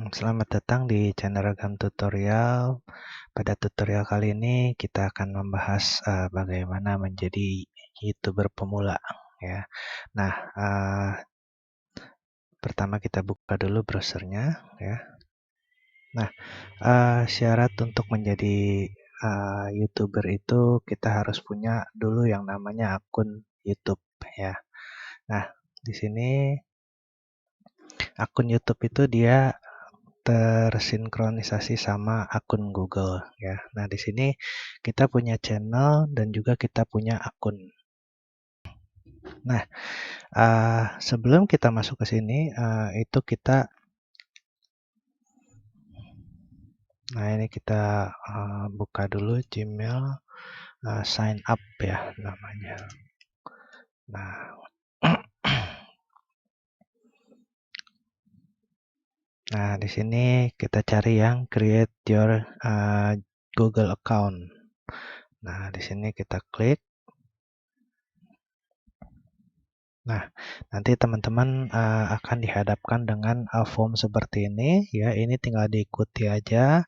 Selamat datang di channel Ragam Tutorial. Pada tutorial kali ini kita akan membahas bagaimana menjadi YouTuber pemula ya. Nah, pertama kita buka dulu browsernya ya. Nah, syarat untuk menjadi YouTuber itu kita harus punya dulu yang namanya akun YouTube ya. Nah, di sini akun YouTube itu dia tersinkronisasi sama akun Google ya. Nah, di sini kita punya channel dan juga kita punya akun. Nah, sebelum kita masuk ke sini, itu kita ini kita buka dulu Gmail, sign up ya namanya. Nah, nah di sini kita cari yang create your Google account. Nah, di sini kita klik. Nah, nanti teman-teman akan dihadapkan dengan form seperti ini ya. Ini tinggal diikuti aja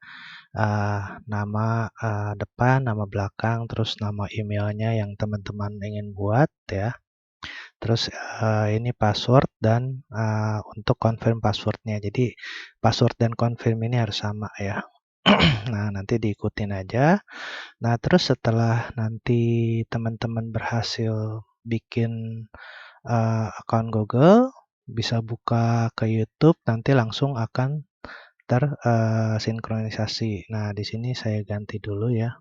nama depan, nama belakang, terus nama emailnya yang teman-teman ingin buat ya. Terus ini password dan untuk confirm passwordnya. Jadi password dan confirm ini harus sama ya. Nah, nanti diikutin aja. Nah, terus setelah nanti teman-teman berhasil bikin akun Google, bisa buka ke YouTube, nanti langsung akan tersinkronisasi. Nah, di sini saya ganti dulu ya.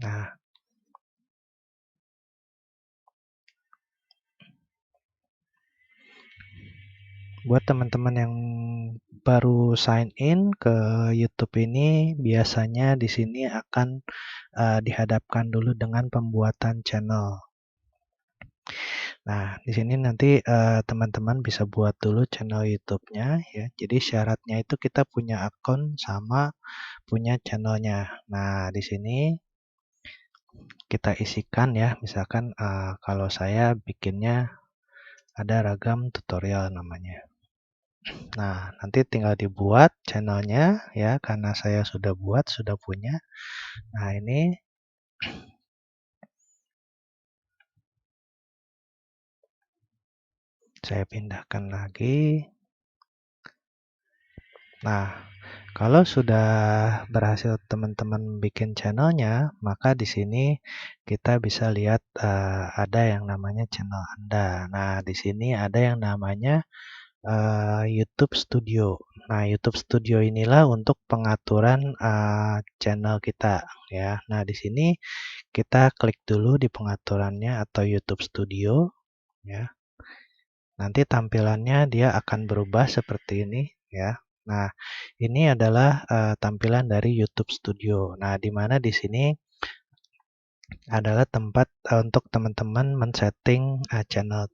Nah, buat teman-teman yang baru sign in ke YouTube ini, biasanya di sini akan dihadapkan dulu dengan pembuatan channel. Nah, di sini nanti teman-teman bisa buat dulu channel YouTube-nya ya. Jadi syaratnya itu kita punya akun sama punya channelnya. Nah, di sini kita isikan ya. Misalkan kalau saya bikinnya ada Ragam Tutorial namanya. Nah, nanti tinggal dibuat channelnya ya, karena saya sudah buat, sudah punya. Nah, ini saya pindahkan lagi. Nah, kalau sudah berhasil teman-teman bikin channelnya, maka di sini kita bisa lihat ada yang namanya channel Anda. Nah, di sini ada yang namanya YouTube Studio. Nah, YouTube Studio inilah untuk pengaturan channel kita ya. Nah, di sini kita klik dulu di pengaturannya atau YouTube Studio ya. Nanti tampilannya dia akan berubah seperti ini ya. Nah, ini adalah tampilan dari YouTube Studio. Nah, di mana di sini adalah tempat untuk teman-teman men-setting channel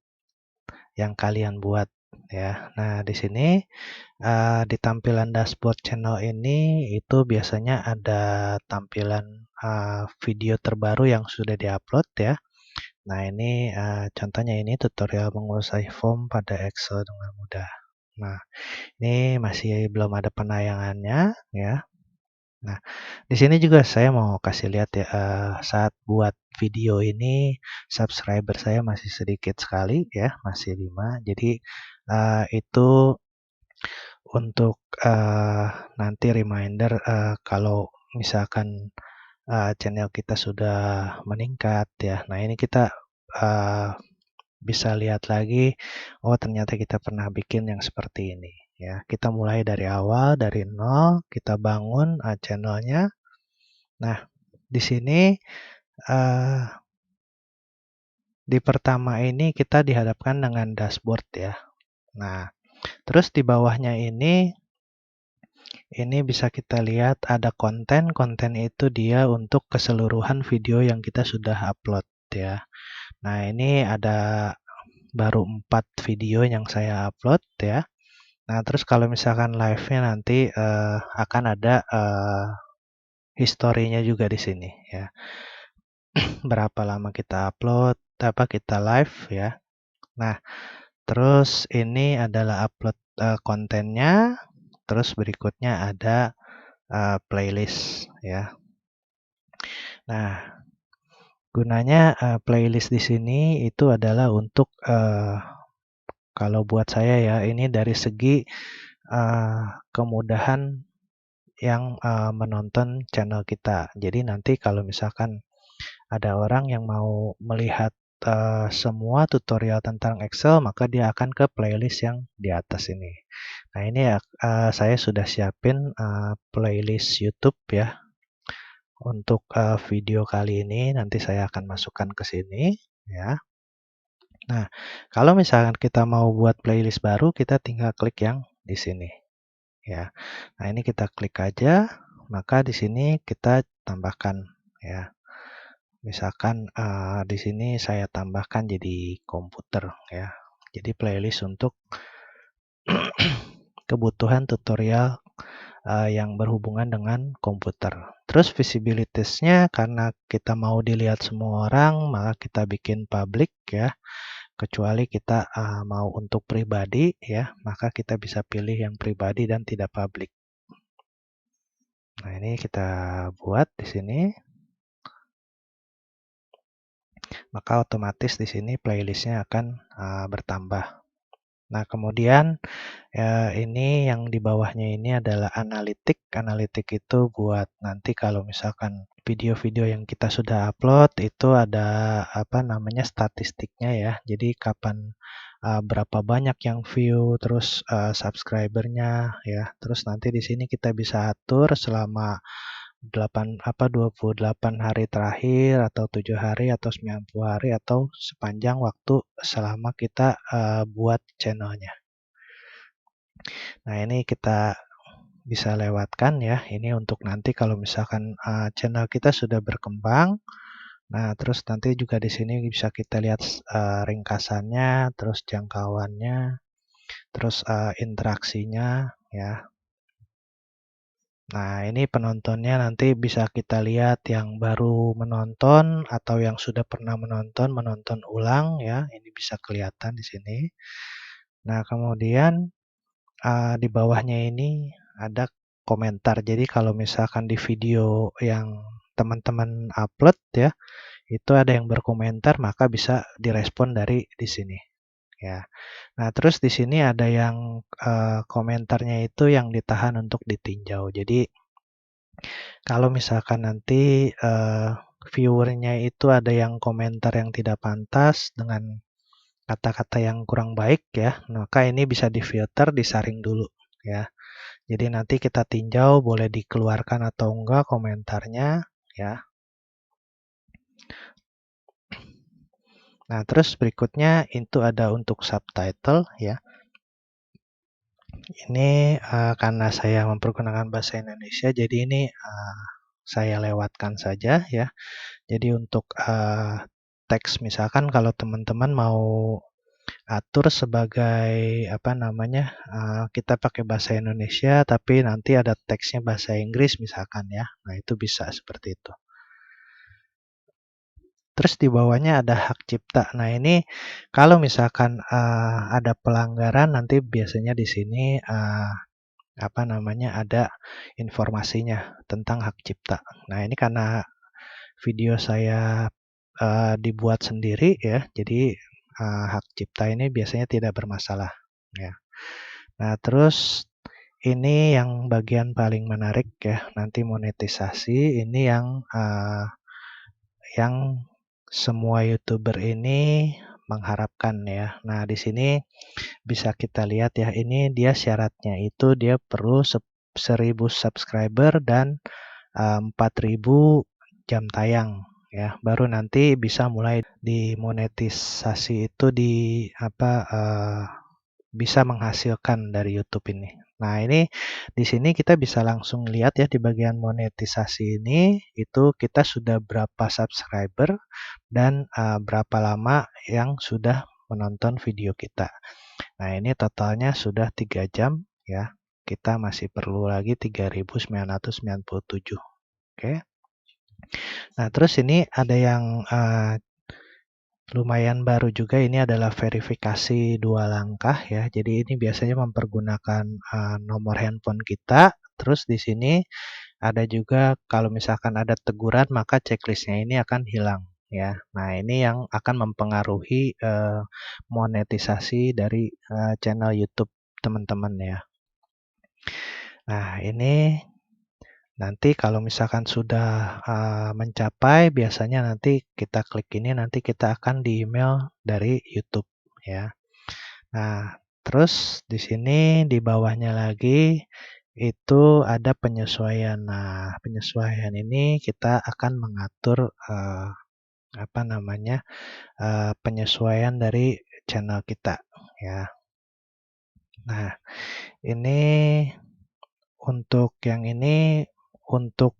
yang kalian buat ya. Nah, di sini di tampilan dashboard channel ini itu biasanya ada tampilan video terbaru yang sudah diupload ya. Nah, ini contohnya ini tutorial menguasai form pada Excel dengan mudah. Nah, ini masih belum ada penayangannya ya. Nah, di sini juga saya mau kasih lihat ya, saat buat video ini subscriber saya masih sedikit sekali ya, masih 5. Jadi itu untuk nanti reminder kalau misalkan channel kita sudah meningkat ya. Nah, ini kita bisa lihat lagi, oh ternyata kita pernah bikin yang seperti ini ya. Kita mulai dari awal, dari nol, kita bangun channelnya. Nah, di sini di pertama ini kita dihadapkan dengan dashboard ya. Nah, terus di bawahnya ini bisa kita lihat ada konten. Konten itu dia untuk keseluruhan video yang kita sudah upload ya. Nah, ini ada baru 4 video yang saya upload ya. Nah, terus kalau misalkan live-nya nanti akan ada historinya juga di sini ya. Berapa lama kita upload, apa kita live ya. Nah, Terus ini adalah upload kontennya. Terus berikutnya ada playlist ya. Nah, gunanya playlist di sini itu adalah untuk kalau buat saya ya, ini dari segi kemudahan yang menonton channel kita. Jadi nanti kalau misalkan ada orang yang mau melihat semua tutorial tentang Excel, maka dia akan ke playlist yang di atas ini. Nah, ini ya saya sudah siapin playlist YouTube ya untuk video kali ini. Nanti saya akan masukkan ke sini ya. Nah, kalau misalkan kita mau buat playlist baru, kita tinggal klik yang di sini ya. Nah, ini kita klik aja, maka di sini kita tambahkan ya. Misalkan di sini saya tambahkan jadi komputer ya. Jadi playlist untuk kebutuhan tutorial yang berhubungan dengan komputer. Terus visibilitiesnya karena kita mau dilihat semua orang, maka kita bikin public ya. Kecuali kita mau untuk pribadi ya, maka kita bisa pilih yang pribadi dan tidak public. Nah, ini kita buat di sini. Maka otomatis di sini playlistnya akan bertambah. Nah, kemudian ini yang di bawahnya ini adalah analitik. Analitik itu buat nanti kalau misalkan video-video yang kita sudah upload itu ada apa namanya statistiknya ya. Jadi kapan berapa banyak yang view, terus subscribernya ya. Terus nanti di sini kita bisa atur selama 28 hari terakhir atau 7 hari atau 90 hari atau sepanjang waktu selama kita buat channelnya. Nah, ini kita bisa lewatkan ya. Ini untuk nanti kalau misalkan channel kita sudah berkembang. Nah, terus nanti juga di sini bisa kita lihat ringkasannya, terus jangkauannya, terus interaksinya ya. Nah, ini penontonnya nanti bisa kita lihat yang baru menonton atau yang sudah pernah menonton ulang ya. Ini bisa kelihatan di sini. Nah, kemudian di bawahnya ini ada komentar. Jadi kalau misalkan di video yang teman-teman upload ya, itu ada yang berkomentar, maka bisa direspon dari di sini ya. Nah, terus di sini ada yang komentarnya itu yang ditahan untuk ditinjau. Jadi kalau misalkan nanti viewernya itu ada yang komentar yang tidak pantas dengan kata-kata yang kurang baik ya, maka ini bisa difilter, disaring dulu ya. Jadi nanti kita tinjau boleh dikeluarkan atau enggak komentarnya ya. Nah, terus berikutnya itu ada untuk subtitle ya. Ini karena saya mempergunakan bahasa Indonesia, jadi ini saya lewatkan saja ya. Jadi untuk teks misalkan kalau teman-teman mau atur sebagai apa namanya kita pakai bahasa Indonesia tapi nanti ada teksnya bahasa Inggris misalkan ya. Nah, itu bisa seperti itu. Terus di bawahnya ada hak cipta. Nah, ini kalau misalkan ada pelanggaran nanti biasanya di sini apa namanya ada informasinya tentang hak cipta. Nah, ini karena video saya dibuat sendiri ya, jadi hak cipta ini biasanya tidak bermasalah ya. Nah, terus ini yang bagian paling menarik ya, nanti monetisasi ini yang semua YouTuber ini mengharapkan ya. Nah, di sini bisa kita lihat ya, ini dia syaratnya itu dia perlu 1000 subscriber dan 4000 jam tayang ya. Baru nanti bisa mulai dimonetisasi itu di apa bisa menghasilkan dari YouTube ini. Nah, ini di sini kita bisa langsung lihat ya di bagian monetisasi ini itu kita sudah berapa subscriber dan berapa lama yang sudah menonton video kita. Nah, ini totalnya sudah 3 jam ya. Kita masih perlu lagi 3997. Oke. Nah, terus ini ada yang lumayan baru juga, ini adalah verifikasi 2 langkah ya. Jadi ini biasanya mempergunakan, nomor handphone kita, terus di sini ada juga kalau misalkan ada teguran maka checklist-nya ini akan hilang ya. Nah, ini yang akan mempengaruhi, monetisasi dari, channel YouTube teman-teman ya. Nah, ini nanti kalau misalkan sudah, mencapai biasanya nanti kita klik ini nanti kita akan di-email dari YouTube ya. Nah, terus di sini di bawahnya lagi itu ada penyesuaian. Nah, penyesuaian ini kita akan mengatur, apa namanya, penyesuaian dari channel kita ya. Nah, ini untuk yang ini untuk,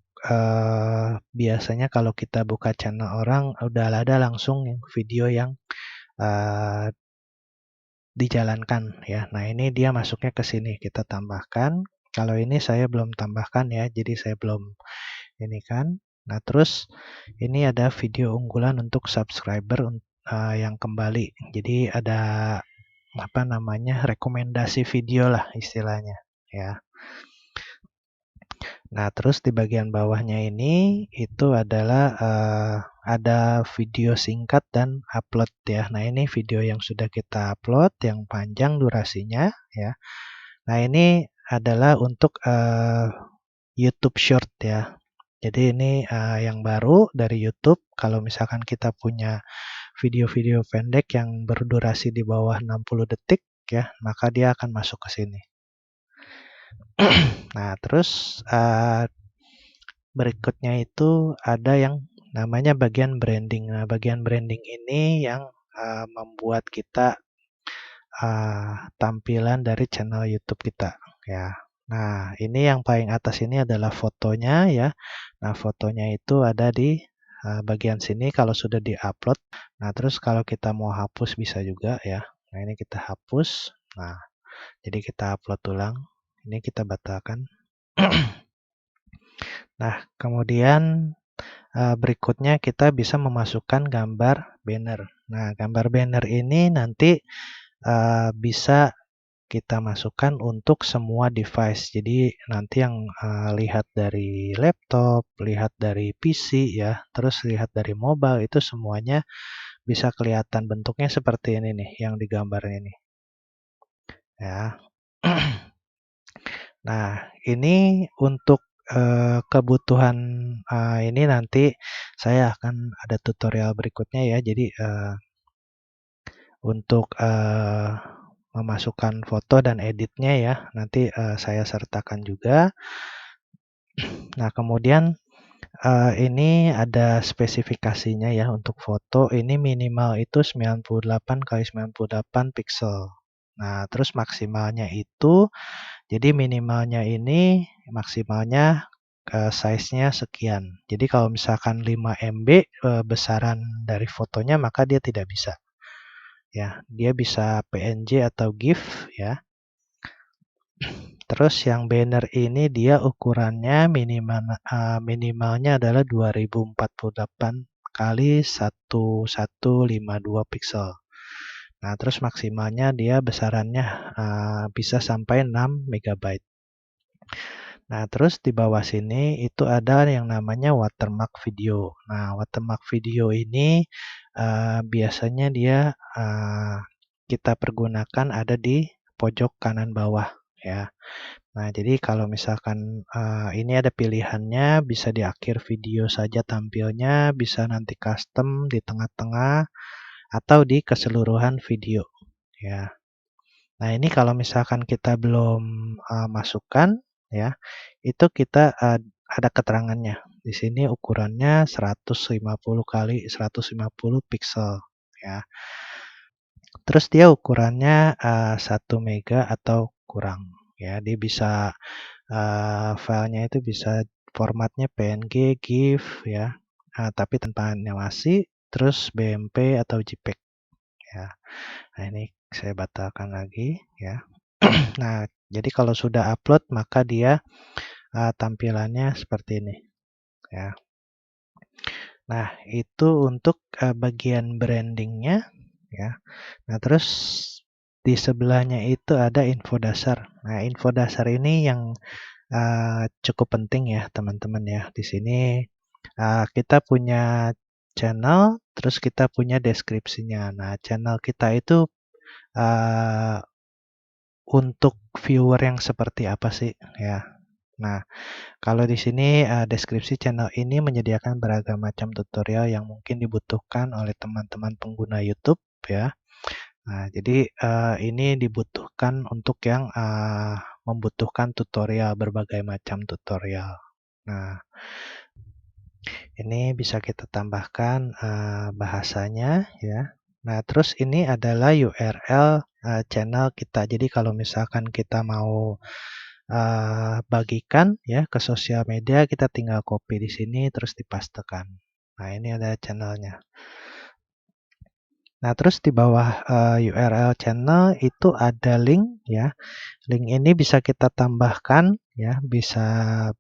biasanya kalau kita buka channel orang udah ada langsung yang video yang, eee, dijalankan ya. Nah, ini dia masuknya ke sini, kita tambahkan. Kalau ini saya belum tambahkan ya, jadi saya belum ini kan. Nah, terus ini ada video unggulan untuk subscriber yang kembali. Jadi ada apa namanya, rekomendasi video lah istilahnya ya. Nah, terus di bagian bawahnya ini itu adalah ada video singkat dan upload ya. Nah, ini video yang sudah kita upload yang panjang durasinya ya. Nah, ini adalah untuk YouTube Short ya. Jadi ini yang baru dari YouTube. Kalau misalkan kita punya video-video pendek yang berdurasi di bawah 60 detik ya, maka dia akan masuk ke sini. Nah, terus berikutnya itu ada yang namanya bagian branding. Nah, bagian branding ini yang membuat kita tampilan dari channel YouTube kita ya. Nah, ini yang paling atas ini adalah fotonya ya. Nah, fotonya itu ada di bagian sini kalau sudah diupload. Nah, terus kalau kita mau hapus bisa juga ya. Nah, ini kita hapus. Nah, jadi kita upload ulang. Ini kita batalkan. Nah, kemudian berikutnya kita bisa memasukkan gambar banner. Nah, gambar banner ini nanti bisa kita masukkan untuk semua device. Jadi nanti yang lihat dari laptop, lihat dari PC ya, terus lihat dari mobile itu semuanya bisa kelihatan bentuknya seperti ini nih yang digambar ini ya. Nah, ini untuk kebutuhan ini nanti saya akan ada tutorial berikutnya ya. Jadi untuk memasukkan foto dan editnya ya, nanti saya sertakan juga. Nah, kemudian ini ada spesifikasinya ya untuk foto. Ini minimal itu 98 kali 98 pixel. Nah, terus maksimalnya itu, jadi minimalnya ini maksimalnya size-nya sekian. Jadi kalau misalkan 5 MB besaran dari fotonya maka dia tidak bisa. Ya, dia bisa PNG atau GIF ya. Terus yang banner ini dia ukurannya minimalnya adalah 2048 kali 1152 pixel. Nah, terus maksimalnya dia besarannya bisa sampai 6 megabyte. Nah, terus di bawah sini itu ada yang namanya watermark video. Nah, watermark video ini biasanya dia kita pergunakan ada di pojok kanan bawah ya. Nah, jadi kalau misalkan ini ada pilihannya, bisa di akhir video saja tampilnya, bisa nanti custom di tengah-tengah, atau di keseluruhan video ya. Nah, ini kalau misalkan kita belum masukkan ya, itu kita ada keterangannya. Di sini ukurannya 150 kali 150 pixel ya. Terus dia ukurannya 1 mega atau kurang ya. Dia bisa filenya itu bisa formatnya PNG, GIF ya, tapi tanpa animasi, terus BMP atau JPEG ya. Nah, ini saya batalkan lagi ya. Nah, jadi kalau sudah upload maka dia tampilannya seperti ini ya. Nah, itu untuk bagian brandingnya ya. Nah, terus di sebelahnya itu ada info dasar. Nah, info dasar ini yang cukup penting ya teman-teman ya. Di sini kita punya channel, terus kita punya deskripsinya. Nah, channel kita itu uh, untuk viewer yang seperti apa sih ya. Nah, kalau di sini deskripsi channel ini menyediakan beragam macam tutorial yang mungkin dibutuhkan oleh teman-teman pengguna YouTube ya. Nah, jadi ini dibutuhkan untuk yang membutuhkan tutorial, berbagai macam tutorial. Nah, ini bisa kita tambahkan bahasanya ya. Nah, terus ini adalah URL channel kita. Jadi kalau misalkan kita mau bagikan ya ke sosial media, kita tinggal copy di sini terus dipastekan. Nah, ini ada channelnya. Nah, terus di bawah URL channel itu ada link ya. Link ini bisa kita tambahkan ya, bisa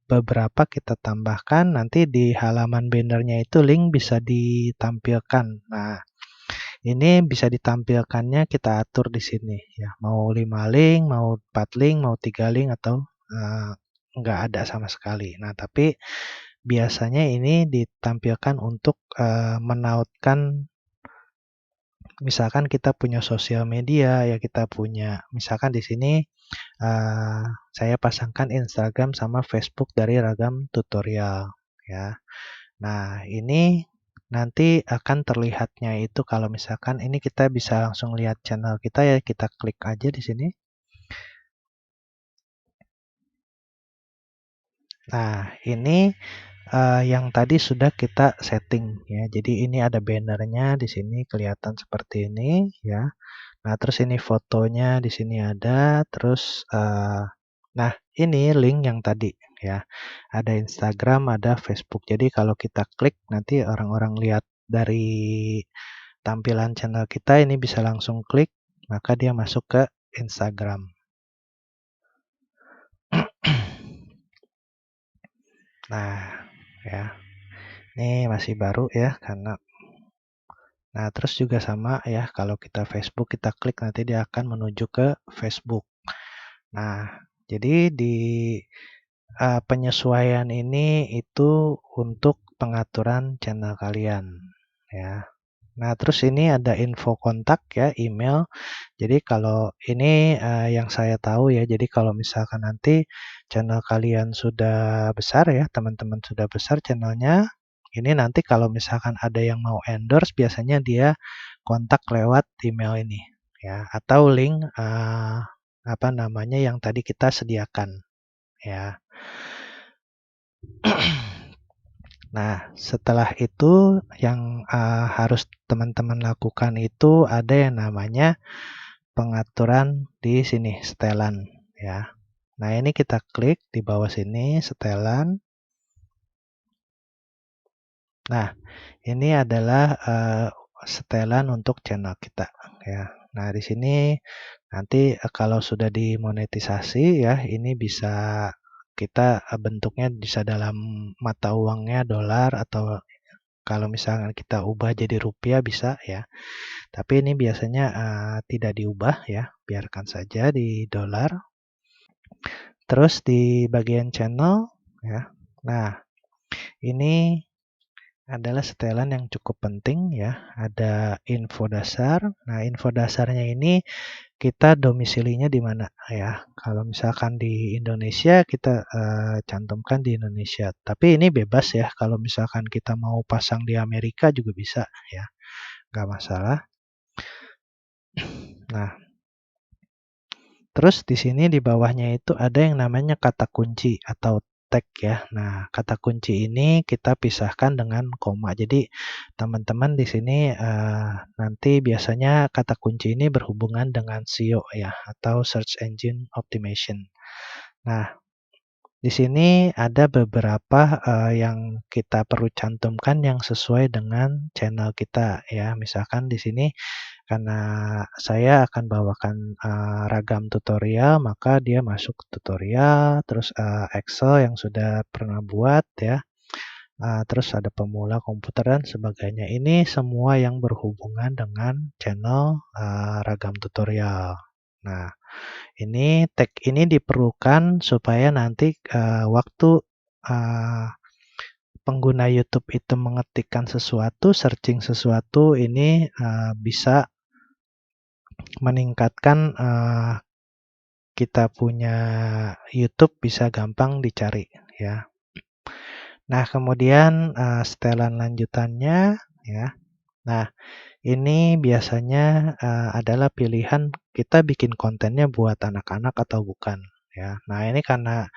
beberapa kita tambahkan. Nanti di halaman bannernya itu link bisa ditampilkan. Nah, ini bisa ditampilkannya kita atur di sini ya. Mau 5 link, mau 4 link, mau 3 link atau nggak ada sama sekali. Nah, tapi biasanya ini ditampilkan untuk menautkan. Misalkan kita punya sosial media, ya kita punya, misalkan di sini saya pasangkan Instagram sama Facebook dari Ragam Tutorial ya. Nah, ini nanti akan terlihatnya itu kalau misalkan ini kita bisa langsung lihat channel kita ya, kita klik aja di sini. Nah, ini yang tadi sudah kita setting ya. Jadi ini ada bannernya di sini kelihatan seperti ini ya. Nah, terus ini fotonya di sini ada, terus nah ini link yang tadi ya. Ada Instagram, ada Facebook. Jadi kalau kita klik nanti orang-orang lihat dari tampilan channel kita ini bisa langsung klik, maka dia masuk ke Instagram. Nah, ya. Ini masih baru ya karena nah, terus juga sama ya, kalau kita Facebook, kita klik nanti dia akan menuju ke Facebook. Nah, jadi di penyesuaian ini itu untuk pengaturan channel kalian ya. Nah, terus ini ada info kontak ya, email. Jadi kalau ini yang saya tahu ya, jadi kalau misalkan nanti channel kalian sudah besar ya, teman-teman sudah besar channelnya, ini nanti kalau misalkan ada yang mau endorse, biasanya dia kontak lewat email ini ya, atau link apa namanya yang tadi kita sediakan ya. Nah, setelah itu yang harus teman-teman lakukan itu ada yang namanya pengaturan di sini, setelan ya. Nah, ini kita klik di bawah sini, setelan. Nah, ini adalah setelan untuk channel kita ya. Nah, di sini nanti kalau sudah dimonetisasi ya, ini bisa kita bentuknya bisa dalam mata uangnya dolar atau kalau misalnya kita ubah jadi rupiah bisa ya. Tapi ini biasanya tidak diubah ya, biarkan saja di dolar. Terus di bagian channel ya. Nah, ini adalah setelan yang cukup penting ya. Ada info dasar. Nah, info dasarnya ini kita domisilinya di mana ya. Kalau misalkan di Indonesia kita cantumkan di Indonesia. Tapi ini bebas ya. Kalau misalkan kita mau pasang di Amerika juga bisa ya. Nggak masalah. Nah, terus di sini di bawahnya itu ada yang namanya kata kunci atau tag ya. Nah, kata kunci ini kita pisahkan dengan koma. Jadi teman-teman di sini nanti biasanya kata kunci ini berhubungan dengan SEO ya atau Search Engine Optimization. Nah, di sini ada beberapa yang kita perlu cantumkan yang sesuai dengan channel kita ya. Misalkan di sini karena saya akan bawakan ragam tutorial, maka dia masuk tutorial, terus Excel yang sudah pernah buat ya. terus ada pemula komputer dan sebagainya. Ini semua yang berhubungan dengan channel Ragam Tutorial. Nah, ini tag ini diperlukan supaya nanti waktu uh, pengguna YouTube itu mengetikkan sesuatu, searching sesuatu, ini bisa meningkatkan kita punya YouTube bisa gampang dicari ya. Nah, kemudian setelan lanjutannya ya. Nah, ini biasanya adalah pilihan kita bikin kontennya buat anak-anak atau bukan ya. Nah, ini karena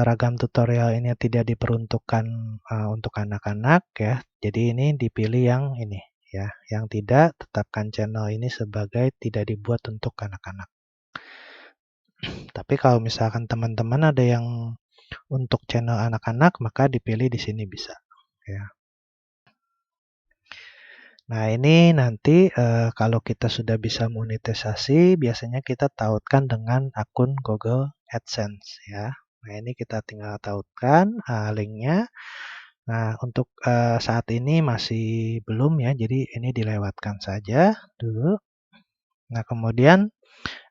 ragam tutorial ini tidak diperuntukkan untuk anak-anak ya. Jadi ini dipilih yang ini ya, yang tidak, tetapkan channel ini sebagai tidak dibuat untuk anak-anak. Tapi kalau misalkan teman-teman ada yang untuk channel anak-anak, maka dipilih di sini bisa ya. Nah, ini nanti kalau kita sudah bisa monetisasi, biasanya kita tautkan dengan akun Google AdSense ya. Nah, ini kita tinggal tautkan linknya. Nah, untuk saat ini masih belum ya, jadi ini dilewatkan saja dulu. Nah, kemudian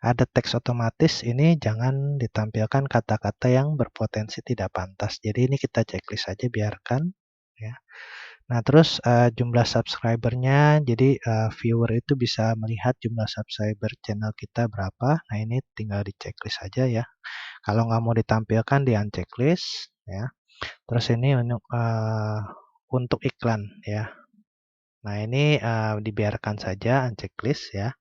ada teks otomatis, ini jangan ditampilkan kata-kata yang berpotensi tidak pantas. Jadi ini kita checklist saja, biarkan ya. Nah, terus jumlah subscribernya, jadi viewer itu bisa melihat jumlah subscriber channel kita berapa. Nah, ini tinggal di checklist saja ya. Kalau nggak mau ditampilkan, di unchecklist ya. Terus ini untuk iklan ya. Nah, ini dibiarkan saja unchecklist ya.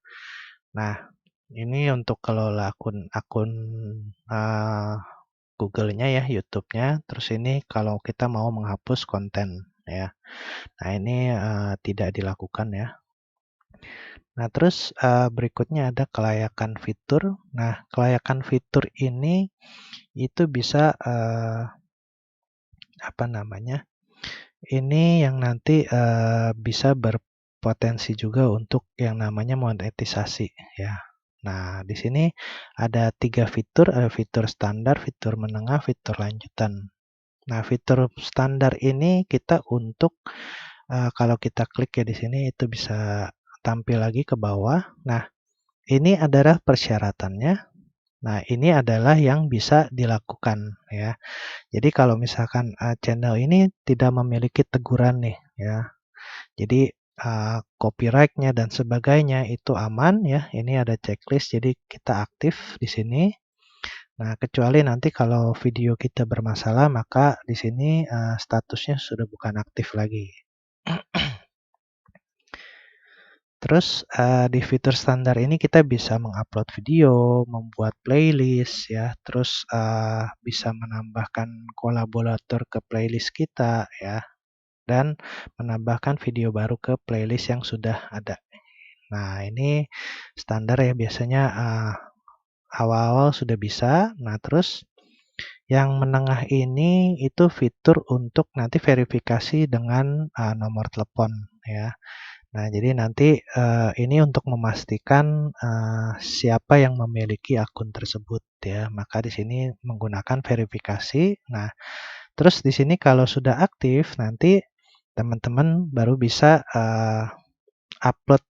Nah, ini untuk kelola akun Google-nya ya, YouTube-nya. Terus ini kalau kita mau menghapus konten ya. Nah, ini tidak dilakukan ya. Nah, terus berikutnya ada kelayakan fitur. Nah, kelayakan fitur ini itu bisa apa namanya? Ini yang nanti bisa berpotensi juga untuk yang namanya monetisasi ya. Nah, di sini ada 3 fitur, ada fitur standar, fitur menengah, fitur lanjutan. Nah, fitur standar ini kita untuk kalau kita klik ya di sini itu bisa tampil lagi ke bawah. Nah, ini adalah persyaratannya. Nah, ini adalah yang bisa dilakukan ya. Jadi kalau misalkan channel ini tidak memiliki teguran nih ya. Jadi copyright-nya dan sebagainya itu aman ya. Ini ada checklist, jadi kita aktif di sini. Nah, kecuali nanti kalau video kita bermasalah, maka di sini statusnya sudah bukan aktif lagi. Terus di fitur standar ini kita bisa mengupload video, membuat playlist ya, terus bisa menambahkan kolaborator ke playlist kita ya, dan menambahkan video baru ke playlist yang sudah ada. Nah, ini standar ya, biasanya awal-awal sudah bisa. Nah, terus yang menengah ini itu fitur untuk nanti verifikasi dengan nomor telepon ya. Nah, jadi nanti ini untuk memastikan siapa yang memiliki akun tersebut ya. Maka di sini menggunakan verifikasi. Nah, terus di sini kalau sudah aktif, nanti teman-teman baru bisa upload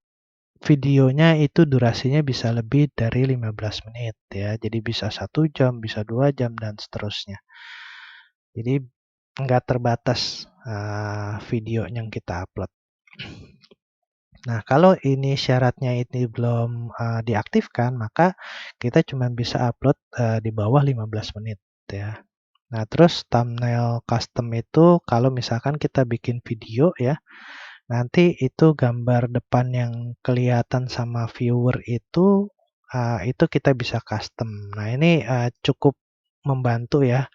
videonya, itu durasinya bisa lebih dari 15 menit ya. Jadi bisa 1 jam, bisa 2 jam, dan seterusnya. Jadi nggak terbatas video yang kita upload. Nah, kalau ini syaratnya ini belum diaktifkan, maka kita cuma bisa upload di bawah 15 menit ya. Nah, terus thumbnail custom itu kalau misalkan kita bikin video ya, nanti itu gambar depan yang kelihatan sama viewer itu kita bisa custom. Nah, ini cukup membantu ya.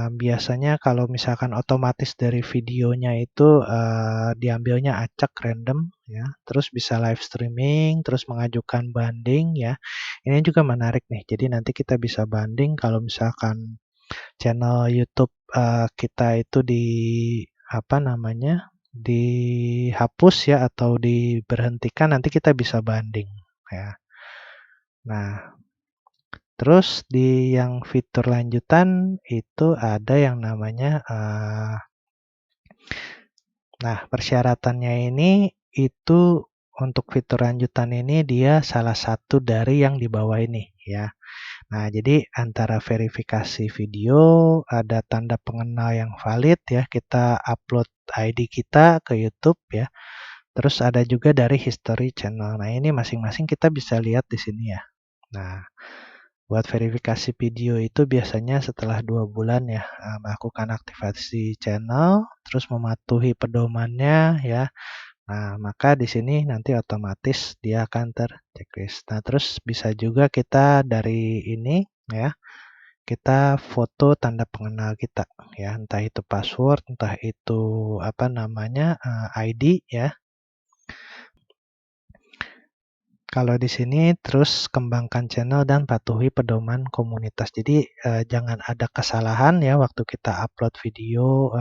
Biasanya kalau misalkan otomatis dari videonya itu diambilnya acak random ya, terus bisa live streaming, terus mengajukan banding ya. Ini juga menarik nih. Jadi nanti kita bisa banding kalau misalkan channel YouTube kita itu apa namanya, dihapus ya atau diberhentikan, nanti kita bisa banding ya. Nah, Terus di yang fitur lanjutan itu ada yang namanya, nah persyaratannya ini itu untuk fitur lanjutan ini dia salah satu dari yang di bawah ini ya. Nah, jadi antara verifikasi video, ada tanda pengenal yang valid ya, kita upload ID kita ke YouTube ya. Terus ada juga dari history channel. Nah, ini masing-masing kita bisa lihat di sini ya. Nah, buat verifikasi video itu biasanya setelah 2 bulan ya, melakukan aktivasi channel, terus mematuhi pedomannya ya. Nah, maka di sini nanti otomatis dia akan terchecklist. Nah, terus bisa juga kita dari ini ya, kita foto tanda pengenal kita ya, entah itu password, entah itu apa namanya, ID ya. Kalau di sini terus kembangkan channel dan patuhi pedoman komunitas. Jadi, jangan ada kesalahan ya waktu kita upload video,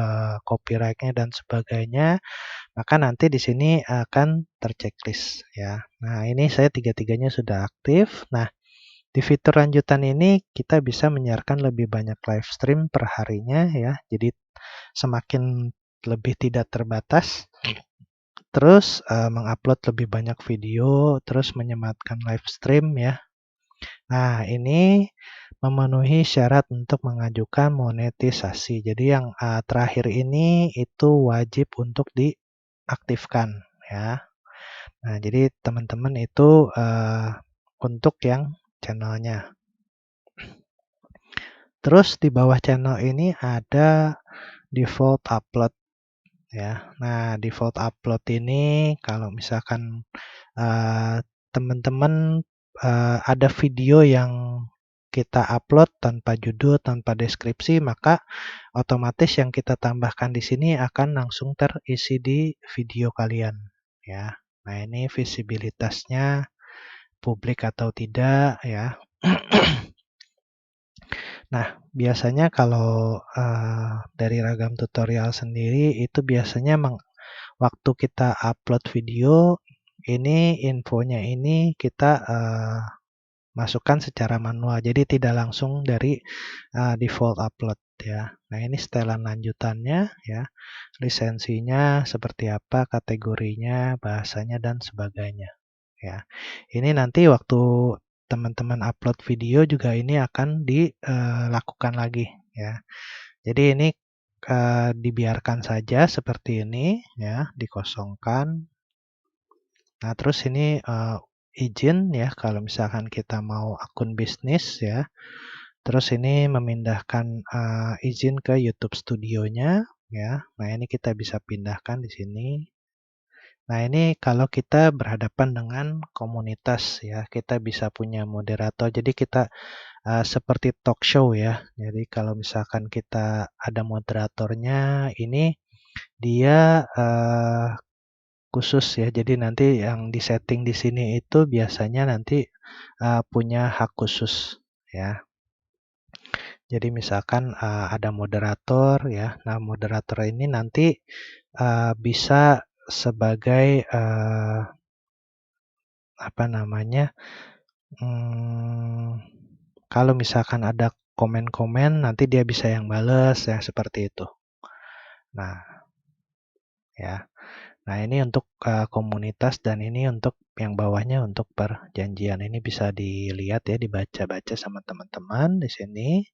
copyright-nya dan sebagainya, maka nanti di sini akan terchecklist ya. Nah, ini saya tiga-tiganya sudah aktif. Nah, di fitur lanjutan ini kita bisa menyiarkan lebih banyak live stream per harinya ya. Jadi semakin lebih tidak terbatas. Terus mengupload lebih banyak video, terus menyematkan live stream ya. Nah, ini memenuhi syarat untuk mengajukan monetisasi. Jadi yang terakhir ini itu wajib untuk diaktifkan ya. Nah, jadi teman-teman itu untuk yang channelnya. Terus di bawah channel ini ada default upload ya. Nah, default upload ini kalau misalkan teman-teman ada video yang kita upload tanpa judul, tanpa deskripsi, maka otomatis yang kita tambahkan di sini akan langsung terisi di video kalian ya. Nah, ini visibilitasnya publik atau tidak ya. Nah, biasanya kalau dari Ragam Tutorial sendiri itu biasanya waktu kita upload video ini infonya ini kita masukkan secara manual. Jadi tidak langsung dari default upload ya. Nah, ini setelan lanjutannya ya. Lisensinya seperti apa, kategorinya, bahasanya dan sebagainya ya. Ini nanti waktu teman-teman upload video juga ini akan dilakukan lagi ya. Jadi ini dibiarkan saja seperti ini ya, dikosongkan. Nah, terus ini izin ya kalau misalkan kita mau akun bisnis ya. Terus ini memindahkan izin ke YouTube Studionya ya. Nah, ini kita bisa pindahkan di sini. Nah, ini kalau kita berhadapan dengan komunitas ya, kita bisa punya moderator. Jadi kita seperti talk show ya. Jadi kalau misalkan kita ada moderatornya, ini dia khusus ya. Jadi nanti yang disetting di sini itu biasanya nanti punya hak khusus ya. Jadi misalkan ada moderator ya. Nah, moderator ini nanti bisa sebagai apa namanya? Kalau misalkan ada komen-komen nanti dia bisa yang bales ya seperti itu. Nah, ya. Nah, ini untuk komunitas dan ini untuk yang bawahnya untuk perjanjian. Ini bisa dilihat ya, dibaca-baca sama teman-teman di sini.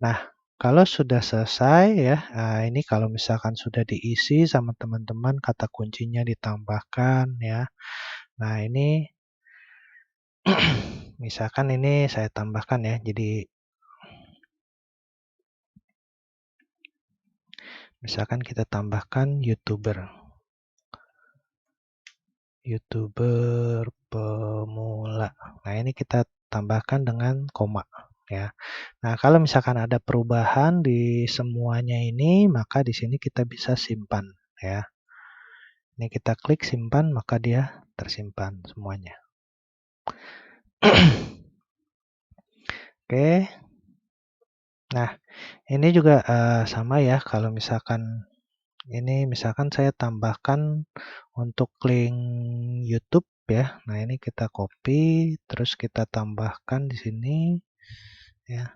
Nah, kalau sudah selesai ya, ini kalau misalkan sudah diisi sama teman-teman, kata kuncinya ditambahkan ya. Nah, ini misalkan ini saya tambahkan ya. Jadi misalkan kita tambahkan YouTuber pemula. Nah, ini kita tambahkan dengan koma ya. Nah, kalau misalkan ada perubahan di semuanya ini, maka di sini kita bisa simpan ya. Ini kita klik simpan, maka dia tersimpan semuanya. Oke. Nah, ini juga sama ya kalau misalkan ini misalkan saya tambahkan untuk link YouTube ya. Nah, ini kita copy terus kita tambahkan di sini. ya.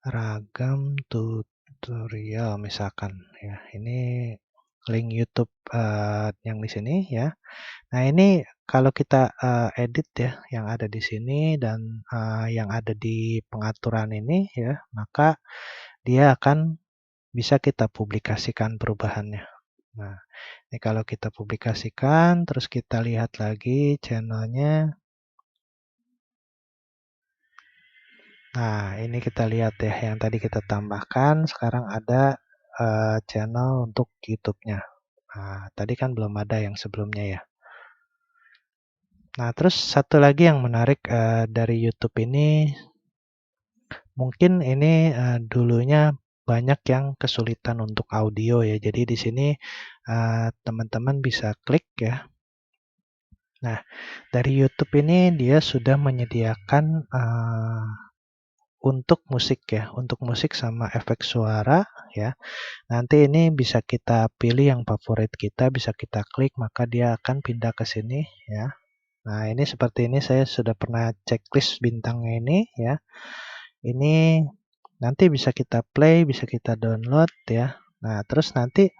Ragam tutorial misalkan ya. Ini link YouTube yang di sini ya. Nah, ini kalau kita edit ya yang ada di sini dan yang ada di pengaturan ini ya, maka dia akan bisa kita publikasikan perubahannya. Nah, ini kalau kita publikasikan, terus kita lihat lagi channelnya. Nah, ini kita lihat ya, yang tadi kita tambahkan, sekarang ada channel untuk YouTube-nya. Nah, tadi kan belum ada yang sebelumnya ya. Nah, terus satu lagi yang menarik dari YouTube ini, mungkin ini dulunya banyak yang kesulitan untuk audio ya. Jadi di sini teman-teman bisa klik ya. Nah, dari YouTube ini dia sudah menyediakan untuk musik ya, untuk musik sama efek suara ya. Nanti ini bisa kita pilih yang favorit kita, bisa kita klik, maka dia akan pindah ke sini ya. Nah, ini seperti ini saya sudah pernah checklist bintangnya ini ya. Ini nanti bisa kita play, bisa kita download ya. Nah, terus nanti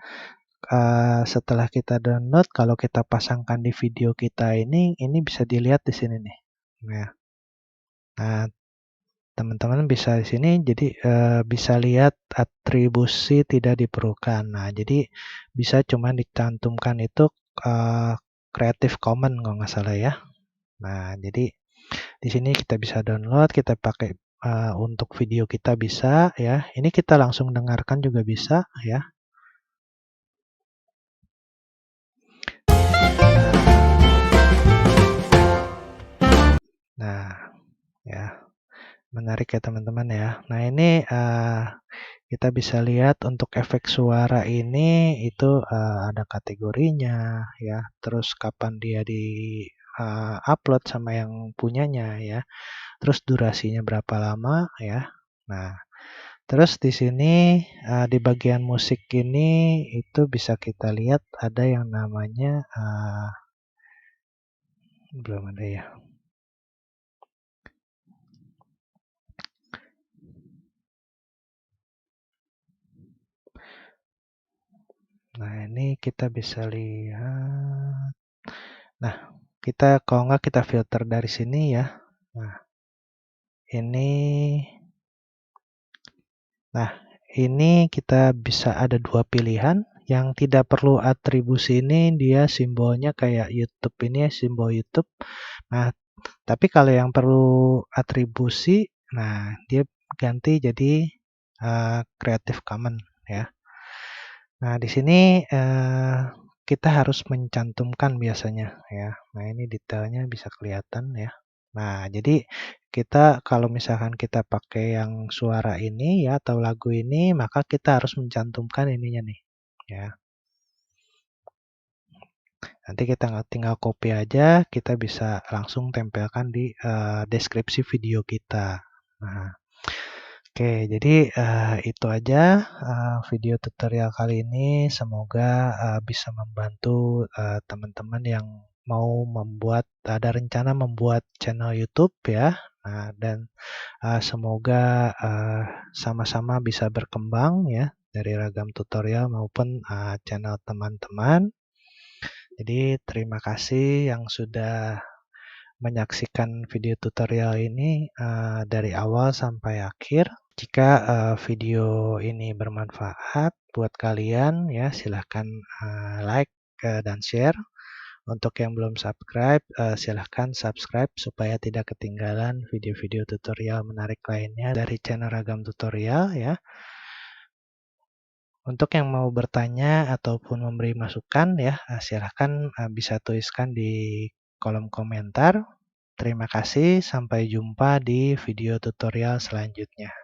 setelah kita download, kalau kita pasangkan di video kita ini bisa dilihat di sini nih. Nah, teman-teman bisa di sini jadi bisa lihat atribusi tidak diperlukan. Nah, jadi bisa cuma dicantumkan itu Creative Commons kalau nggak salah ya. Nah, jadi di sini kita bisa download, kita pakai untuk video kita bisa ya. Ini kita langsung dengarkan juga bisa ya. Nah, ya menarik ya teman-teman ya. Nah, ini kita bisa lihat untuk efek suara ini itu ada kategorinya ya, terus kapan dia di upload sama yang punyanya ya, terus durasinya berapa lama ya. Nah, terus di sini di bagian musik ini itu bisa kita lihat ada yang namanya belum ada ya. Nah, ini kita bisa lihat. Nah, kita kalau nggak kita filter dari sini ya. Nah, ini Nah, ini kita bisa ada dua pilihan. Yang tidak perlu atribusi ini dia simbolnya kayak YouTube ini ya, simbol YouTube. Nah, tapi kalau yang perlu atribusi, nah dia ganti jadi Creative Commons ya. Nah, di sini kita harus mencantumkan biasanya ya. Nah, ini detailnya bisa kelihatan ya. Nah, jadi kita kalau misalkan kita pakai yang suara ini ya atau lagu ini, maka kita harus mencantumkan ininya nih ya. Nanti kita tinggal copy aja, kita bisa langsung tempelkan di deskripsi video kita. Nah, oke, jadi itu aja video tutorial kali ini. Semoga bisa membantu teman-teman yang mau ada rencana membuat channel YouTube ya. Nah, dan semoga sama-sama bisa berkembang ya dari ragam tutorial maupun channel teman-teman. Jadi terima kasih yang sudah menyaksikan video tutorial ini dari awal sampai akhir. Jika video ini bermanfaat buat kalian ya silahkan like dan share. Untuk yang belum subscribe, silahkan subscribe supaya tidak ketinggalan video-video tutorial menarik lainnya dari channel Ragam Tutorial ya. Untuk yang mau bertanya ataupun memberi masukan ya, silahkan bisa tuliskan di kolom komentar. Terima kasih, sampai jumpa di video tutorial selanjutnya.